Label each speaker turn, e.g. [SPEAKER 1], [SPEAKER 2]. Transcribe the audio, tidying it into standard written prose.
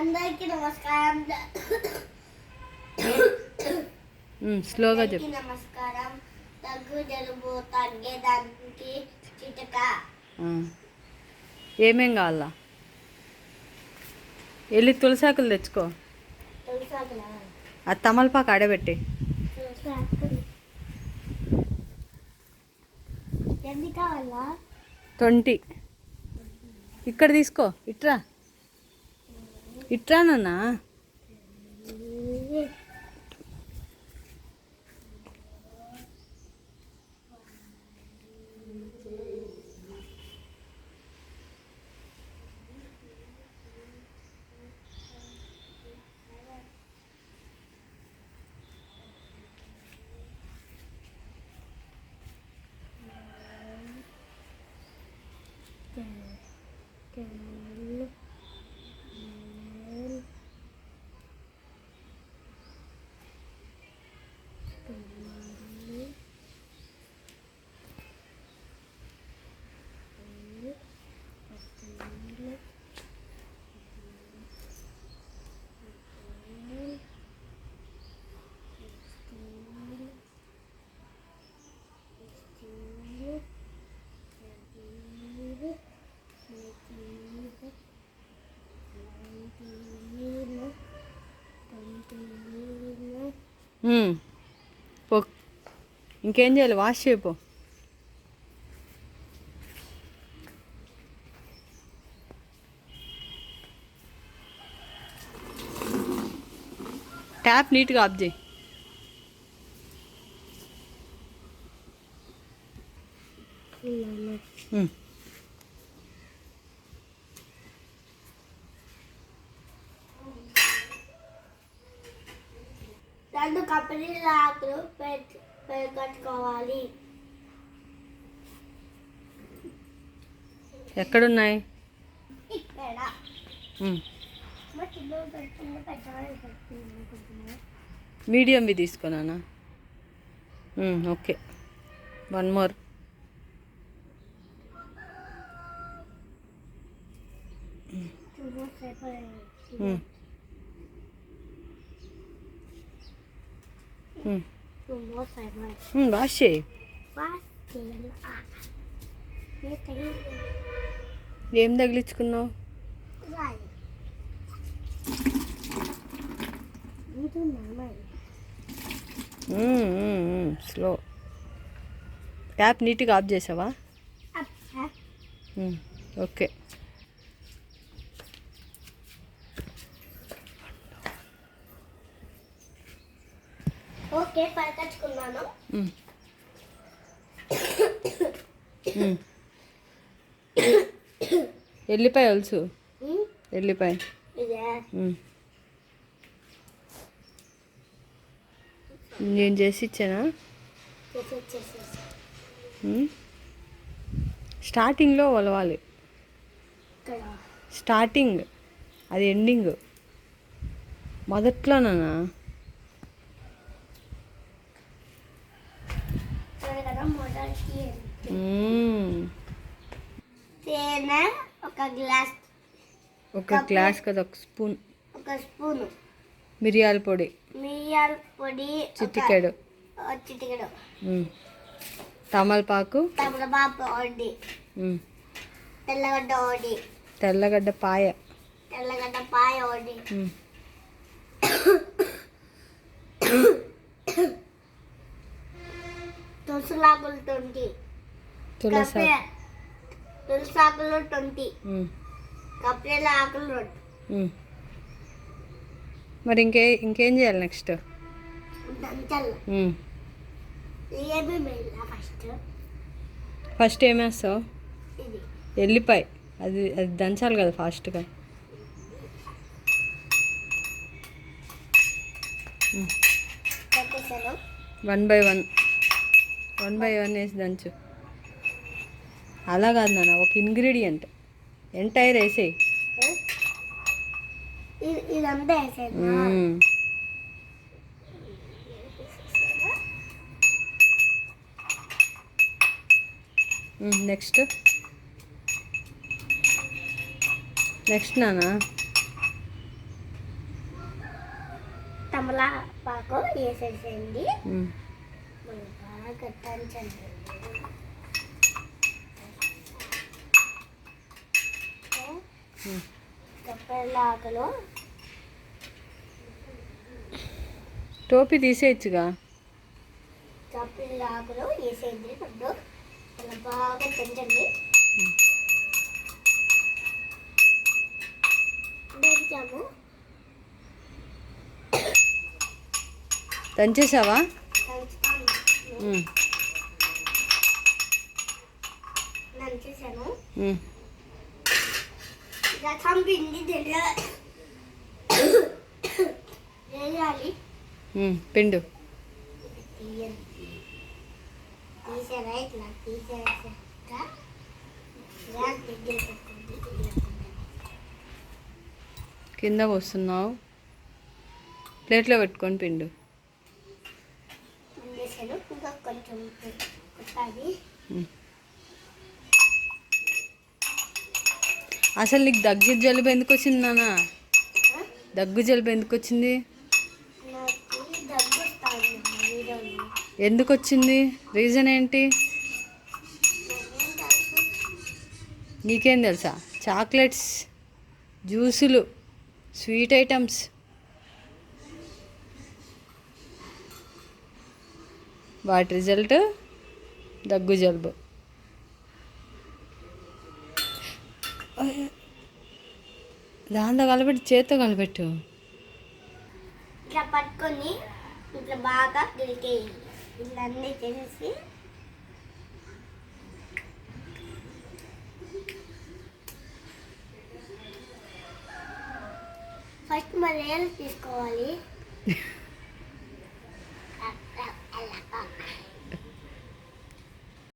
[SPEAKER 1] అందరికీ నమస్కారం.
[SPEAKER 2] స్లోగా చెప్పు.
[SPEAKER 1] నమస్కారం. దగ్గు జలుబు తగ్గేదానికి చిటక.
[SPEAKER 2] ఏమేం కావాలా? వెళ్ళి తులసాకులు తెచ్చుకో. అది తమలపాకు ఆడబెట్టి.
[SPEAKER 1] ఎన్ని కావాలా?
[SPEAKER 2] 20. ఇక్కడ తీసుకో. ఇట్రా ఇట్రా నాన్న. పో. ఇంకేం చేయాలి? వాష్ చేయపో. ట్యాప్ నీట్గా ఆఫ్ చేయి.
[SPEAKER 1] రెండు కంపెనీల ఆకులు కట్టుకోవాలి.
[SPEAKER 2] ఎక్కడున్నాయి?
[SPEAKER 1] ఇక్కడ
[SPEAKER 2] మీడియంవి తీసుకున్నానా? ఓకే. 1 more. వాష్ చేయి. ఏం తగిలించుకున్నావు? స్లో. ట్యాప్ నీట్గా ఆఫ్ చేసావా? ఓకే.
[SPEAKER 1] ఓకే, పరకచ్చుకున్నాను.
[SPEAKER 2] ఎల్లిపాయ ఒలుసు. ఎల్లిపాయ నేను చేసి ఇచ్చానా? స్టార్టింగ్లో ఒలవాలి. స్టార్టింగ్ అది ఎండింగ్ మొదట్లోనా?
[SPEAKER 1] తేనె ఒక
[SPEAKER 2] గ్లాస్ కదా, ఒక స్పూన్. మిరియాల పొడి చిటికెడు. తమలపాకు తెల్లగడ్డ పాయ
[SPEAKER 1] ఒకటి. తులసాకులు 20. తులసాకులు 20. కప్రేల ఆకులు 2.
[SPEAKER 2] మరి ఇంకేం చేయాలి నెక్స్ట్? ఫస్ట్ ఏమేస్తావు? ఎల్లిపాయ అది దంచాలి కదా ఫాస్ట్గా. వన్ బై వన్ వేసి దంచు. అలా కాదు నాన్న, ఒక ఇంగ్రీడియంట్ ఎంటైర్ వేసేయి.
[SPEAKER 1] ఇదంతా
[SPEAKER 2] నెక్స్ట్ నాన్న
[SPEAKER 1] తమలపాకు వేసేసేయండి.
[SPEAKER 2] ఉమ్.
[SPEAKER 1] బాగా దంచండి.
[SPEAKER 2] ఉమ్.
[SPEAKER 1] కొబ్బరి ఆకులు
[SPEAKER 2] టోపీ తీసేయచ్చుగా.
[SPEAKER 1] కొబ్బరి ఆకులు వేసేయండి. ఇప్పుడు ఇలా బాగా దంచండి. దంచాము.
[SPEAKER 2] దంచేసావా?
[SPEAKER 1] దంచుతాను.
[SPEAKER 2] ఉమ్.
[SPEAKER 1] దంచేసాను.
[SPEAKER 2] ఉమ్.
[SPEAKER 1] రసం పిండి వేయాలి.
[SPEAKER 2] పిండు.
[SPEAKER 1] తీసారా? ఇట్లా తీసేసాక ఇలా పిండి పెట్టుకోండి.
[SPEAKER 2] కింద వస్తున్నావు, ప్లేట్లో పెట్టుకొని పిండు.
[SPEAKER 1] వేసాను. ఇంకా కొంచెం కొట్టాలి.
[SPEAKER 2] అసలు నీకు దగ్గు జలుబు ఎందుకు వచ్చింది నాన్న? దగ్గు జలుబు ఎందుకు వచ్చింది?
[SPEAKER 1] నాకు దగ్గు వస్తుంది వీడియోలో.
[SPEAKER 2] ఎందుకు వచ్చింది? రీజన్ ఏంటి?
[SPEAKER 1] నాకేం తెలుసు?
[SPEAKER 2] నీకేం తెలుసా? చాక్లెట్స్, జ్యూసులు, స్వీట్ ఐటమ్స్, వాటి రిజల్ట్ దగ్గు జలుబు. దాంతో కలపెట్టి, చేత్తో కలపెట్టు.
[SPEAKER 1] ఇట్లా పట్టుకొని ఇట్లా బాగా గిలికేయాలి. ఇట్లా అన్నీ చేసేసి ఫస్ట్ మరి ఏళ్ళు తీసుకోవాలి.